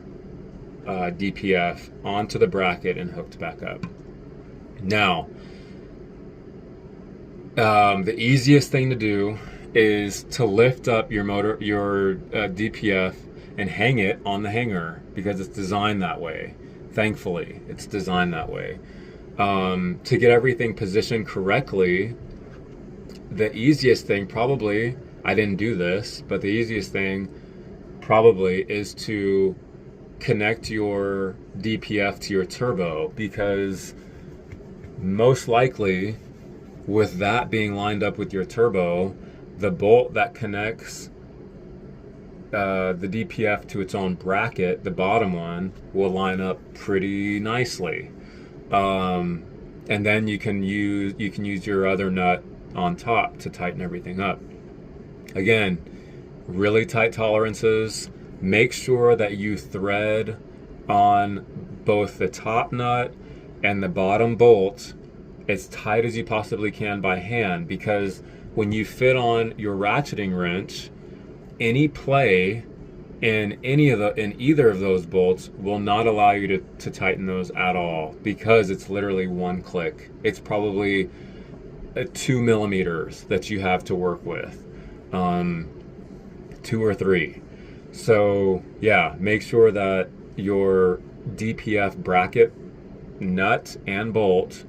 DPF onto the bracket and hooked back up. Now, the easiest thing to do is to lift up your DPF and hang it on the hanger, because it's designed that way. Thankfully, it's designed that way. To get everything positioned correctly, the easiest thing probably, I didn't do this, but the easiest thing probably is to connect your DPF to your turbo, because most likely with that being lined up with your turbo, the bolt that connects the DPF to its own bracket, the bottom one, will line up pretty nicely. And then you can use your other nut on top to tighten everything up. Again, really tight tolerances. Make sure that you thread on both the top nut and the bottom bolt as tight as you possibly can by hand, because when you fit on your ratcheting wrench, any play in either of those bolts will not allow you to tighten those at all, because it's literally one click. It's probably 2 millimeters that you have to work with, 2 or 3. So yeah, make sure that your DPF bracket nut and bolt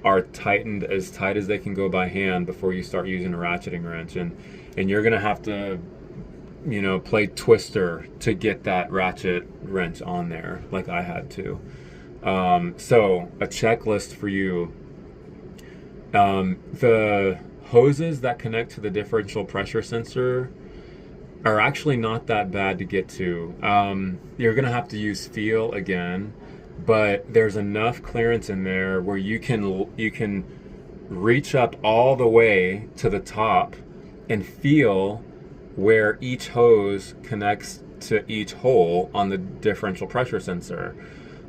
are tightened as tight as they can go by hand before you start using a ratcheting wrench, and you're gonna have to, play twister to get that ratchet wrench on there, like I had to. So a checklist for you. The hoses that connect to the differential pressure sensor are actually not that bad to get to. You're gonna have to use feel again, but there's enough clearance in there where you can reach up all the way to the top and feel where each hose connects to each hole on the differential pressure sensor.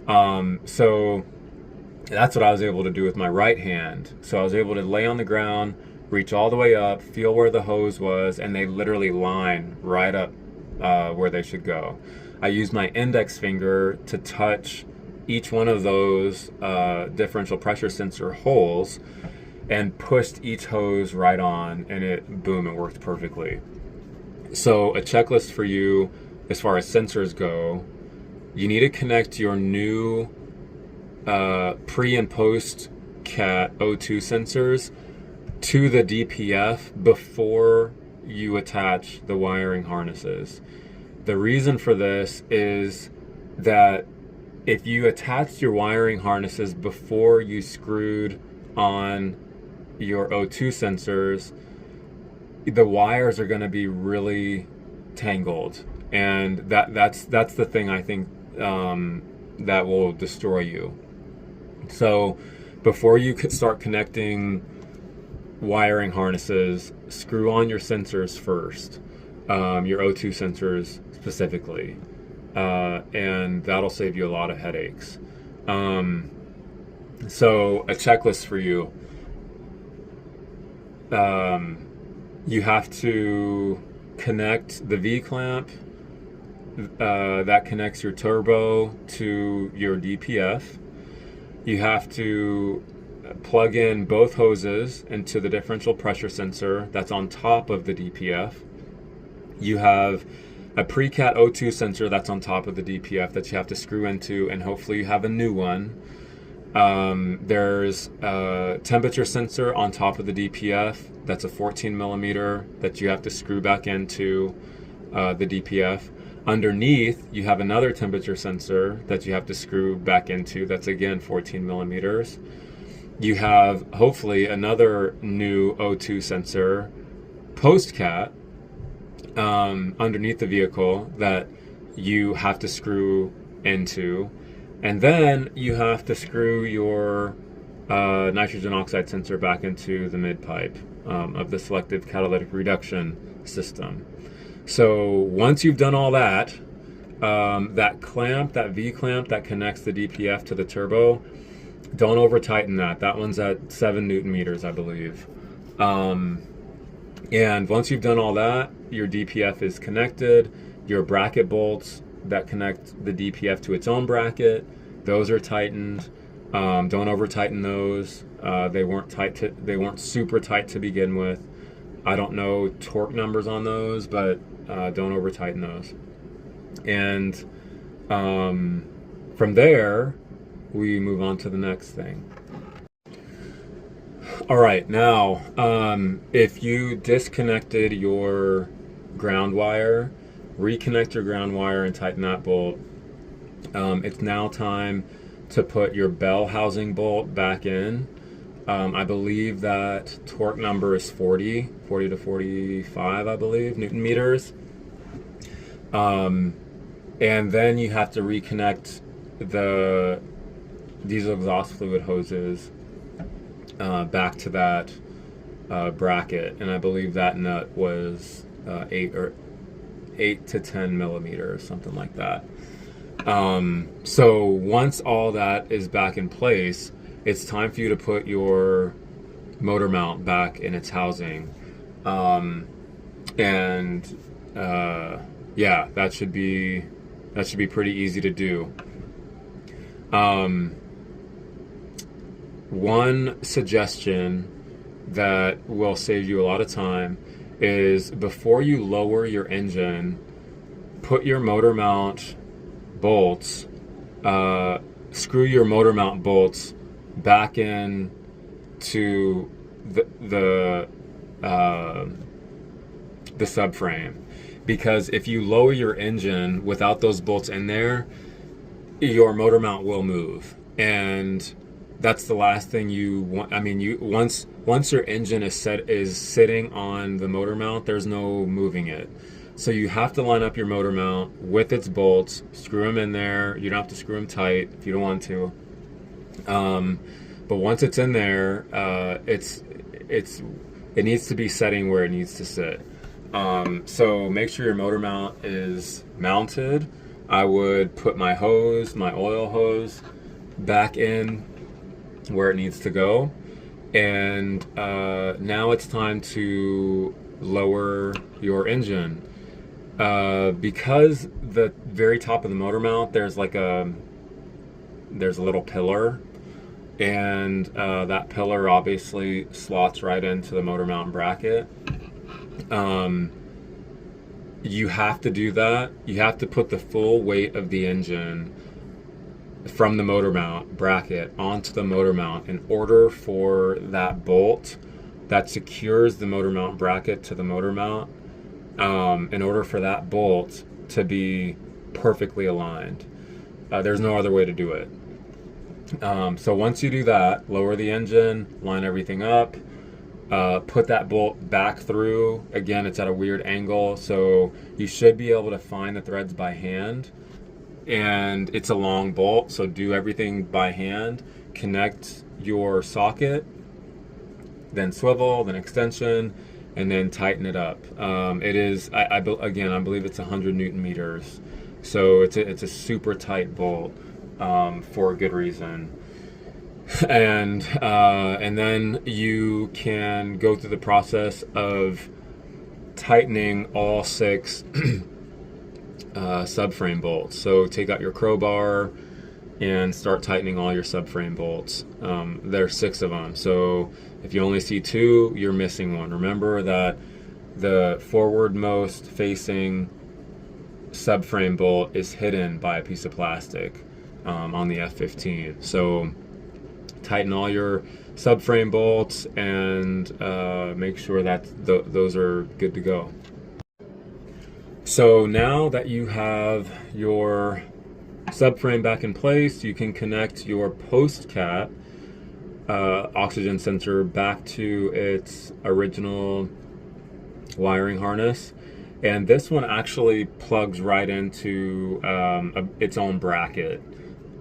So that's what I was able to do with my right hand. So I was able to lay on the ground, reach all the way up, feel where the hose was, and they literally line right up where they should go. I used my index finger to touch each one of those differential pressure sensor holes and pushed each hose right on, and it worked perfectly. So a checklist for you as far as sensors go: you need to connect your new pre and post cat O2 sensors to the DPF before you attach the wiring harnesses. The reason for this is that if you attached your wiring harnesses before you screwed on your O2 sensors, the wires are going to be really tangled, and that's the thing I think that will destroy you. So before you could start connecting wiring harnesses, screw on your sensors first, your O2 sensors specifically, and that'll save you a lot of headaches. So a checklist for you: you have to connect the V-clamp that connects your turbo to your DPF. You have to plug in both hoses into the differential pressure sensor that's on top of the DPF. You have a precat O2 sensor that's on top of the DPF that you have to screw into, and hopefully you have a new one. There's a temperature sensor on top of the DPF that's a 14 millimeter that you have to screw back into the DPF. Underneath, you have another temperature sensor that you have to screw back into that's again 14 millimeters. You have hopefully another new O2 sensor post-cat underneath the vehicle that you have to screw into. And then you have to screw your nitrogen oxide sensor back into the mid-pipe of the selective catalytic reduction system. So once you've done all that, that clamp, that V-clamp that connects the DPF to the turbo, don't over-tighten that. That one's at 7 Newton meters, I believe. And once you've done all that, your DPF is connected. Your bracket bolts that connect the DPF to its own bracket, those are tightened. Don't over-tighten those. They weren't super tight to begin with. I don't know torque numbers on those, but don't over-tighten those. And from there, we move on to the next thing. All right, now, if you disconnected your ground wire, reconnect your ground wire and tighten that bolt. It's now time to put your bell housing bolt back in. I believe that torque number is 40 to 45, I believe, Newton meters. And then you have to reconnect the diesel exhaust fluid hoses back to that bracket, and I believe that nut was 8 to 10 millimeters, something like that. So once all that is back in place, it's time for you to put your motor mount back in its housing. Yeah, that should be pretty easy to do. One suggestion that will save you a lot of time is before you lower your engine, put your motor mount bolts, screw your motor mount bolts back in to the subframe, because if you lower your engine without those bolts in there, your motor mount will move, and that's the last thing you want. I mean, once your engine is sitting on the motor mount, there's no moving it. So you have to line up your motor mount with its bolts, screw them in there. You don't have to screw them tight if you don't want to. But once it's in there, it needs to be setting where it needs to sit. So make sure your motor mount is mounted. I would put my oil hose back in where it needs to go. And now it's time to lower your engine. Because the very top of the motor mount, there's a little pillar, and that pillar obviously slots right into the motor mount bracket. You have to do that. You have to put the full weight of the engine from the motor mount bracket onto the motor mount in order for that bolt that secures the motor mount bracket to the motor mount, in order for that bolt to be perfectly aligned. There's no other way to do it. So once you do that, lower the engine, line everything up, put that bolt back through. Again, it's at a weird angle, so you should be able to find the threads by hand. And it's a long bolt, so do everything by hand. Connect your socket, then swivel, then extension, and then tighten it up. It is, again, I believe it's 100 Newton meters, so it's a super tight bolt for a good reason. And then you can go through the process of tightening all 6 subframe bolts. So take out your crowbar and start tightening all your subframe bolts. There are 6 of them, so if you only see 2, you're missing one. Remember that the forwardmost facing subframe bolt is hidden by a piece of plastic on the F15. So tighten all your subframe bolts and make sure that those are good to go. So now that you have your subframe back in place, you can connect your post-cat oxygen sensor back to its original wiring harness. And this one actually plugs right into its own bracket.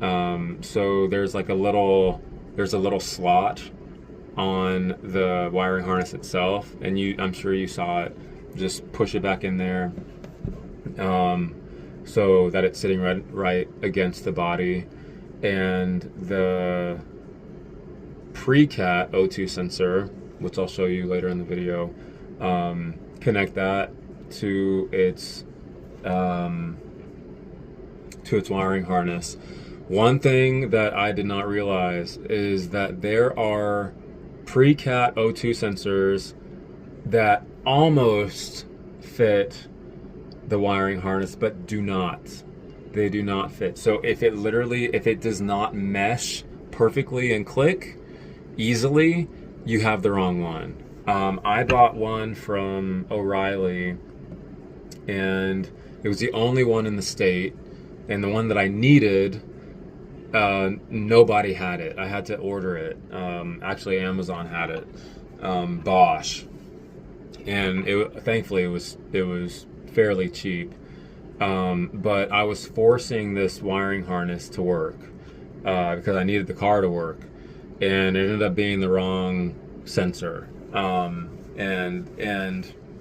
So there's like a little slot on the wiring harness itself, and I'm sure you saw it. Just push it back in there, so that it's sitting right against the body. And the precat O2 sensor, which I'll show you later in the video, connect that to its wiring harness. One thing that I did not realize is that there are precat O2 sensors that almost fit the wiring harness but do not. They do not fit. So if it does not mesh perfectly and click easily, you have the wrong one. I bought one from O'Reilly, and it was the only one in the state, and the one that I needed, nobody had it. I had to order it. Actually, Amazon had it, Bosch, and thankfully it was fairly cheap. But I was forcing this wiring harness to work because I needed the car to work, and it ended up being the wrong sensor and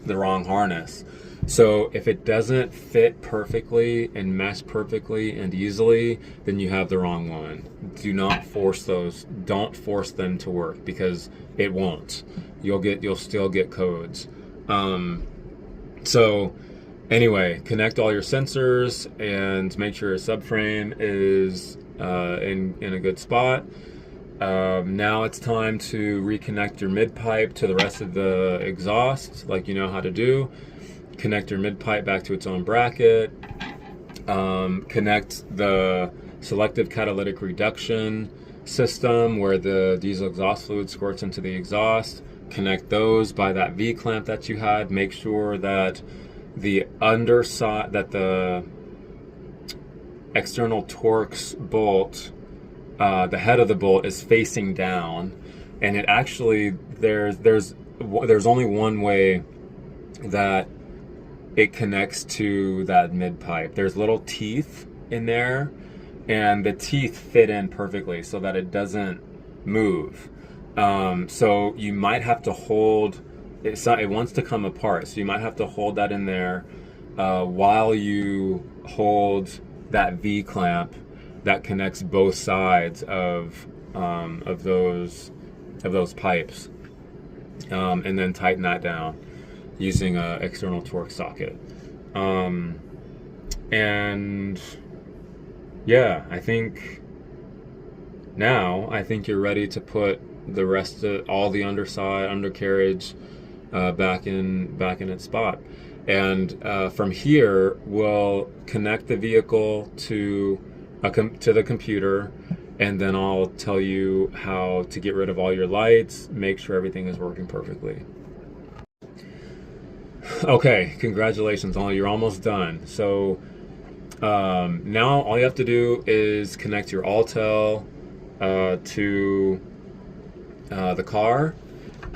the wrong harness. So if it doesn't fit perfectly and mesh perfectly and easily, then you have the wrong one. Do not force those. Don't force them to work, because it won't. You'll still get codes. So anyway, connect all your sensors and make sure your subframe is in a good spot. Now it's time to reconnect your mid pipe to the rest of the exhaust, like you know how to do. Connect your mid pipe back to its own bracket. Connect the selective catalytic reduction system where the diesel exhaust fluid squirts into the exhaust. Connect those by that V clamp that you had. Make sure that the underside, that the external Torx bolt, the head of the bolt is facing down, and it actually there's only one way that it connects to that mid pipe. There's little teeth in there, and the teeth fit in perfectly so that it doesn't move. So you might have to hold it. It wants to come apart, so you might have to hold that in there while you hold that V clamp that connects both sides of those pipes, and then tighten that down using an external Torx socket. And yeah, I think you're ready to put the rest of all the undercarriage back in its spot. And from here, we'll connect the vehicle to the computer, and then I'll tell you how to get rid of all your lights, make sure everything is working perfectly. Okay, congratulations, you're almost done. So now all you have to do is connect your autel to the car,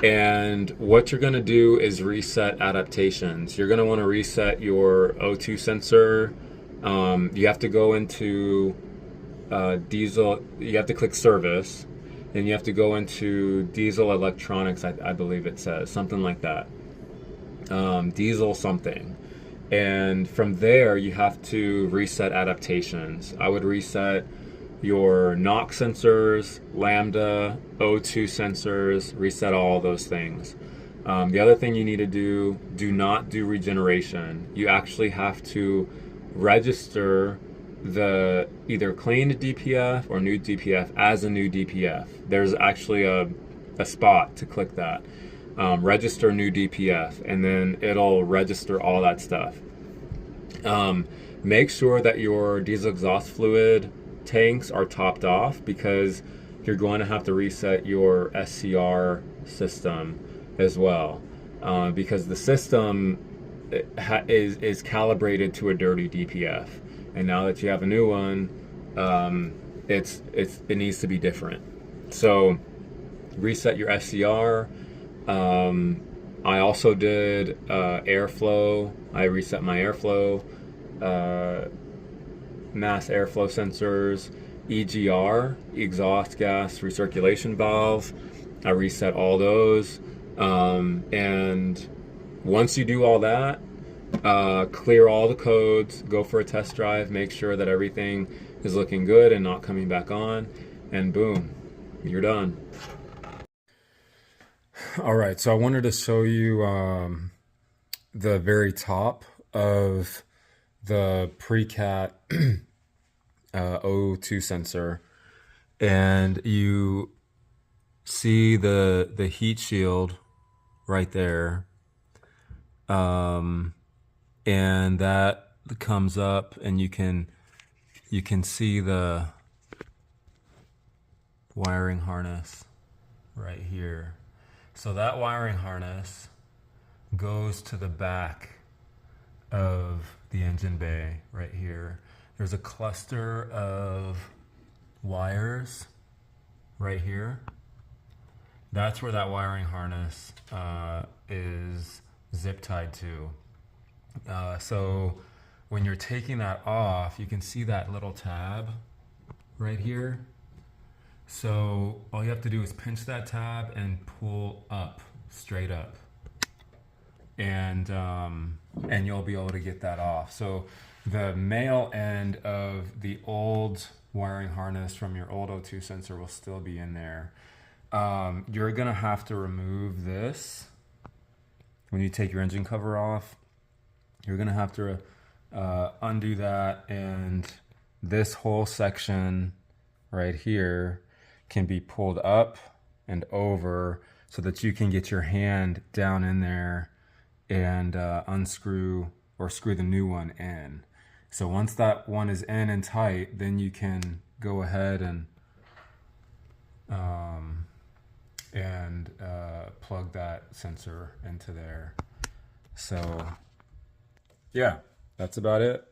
and what you're going to do is reset adaptations. You're going to want to reset your O2 sensor. You have to go into diesel, you have to click service, and you have to go into diesel electronics, I believe it says, something like that. Diesel something. And from there, you have to reset adaptations. I would reset your NOx sensors, lambda, O2 sensors, reset all those things. The other thing you need to do not do regeneration. You actually have to register the either cleaned DPF or new DPF as a new DPF. There's actually a spot to click that. register new DPF, and then it'll register all that stuff. Make sure that your diesel exhaust fluid tanks are topped off, because you're going to have to reset your SCR system as well, because the system is calibrated to a dirty DPF, and now that you have a new one, it needs to be different. So reset your SCR. I also did airflow. I reset my airflow, mass airflow sensors, EGR, exhaust gas recirculation valve. I reset all those. And once you do all that, clear all the codes, go for a test drive, make sure that everything is looking good and not coming back on, and boom, you're done. All right, so I wanted to show you the very top of the precat O2 sensor, and you see the heat shield right there, and that comes up, and you can see the wiring harness right here. So that wiring harness goes to the back of the engine bay right here. There's a cluster of wires right here. That's where that wiring harness is zip tied to. So when you're taking that off, you can see that little tab right here. So all you have to do is pinch that tab and pull up, straight up, and you'll be able to get that off. So the male end of the old wiring harness from your old O2 sensor will still be in there. You're gonna have to remove this when you take your engine cover off. You're gonna have to undo that, and this whole section right here can be pulled up and over so that you can get your hand down in there and unscrew or screw the new one in. So once that one is in and tight, then you can go ahead and plug that sensor into there. So yeah, that's about it.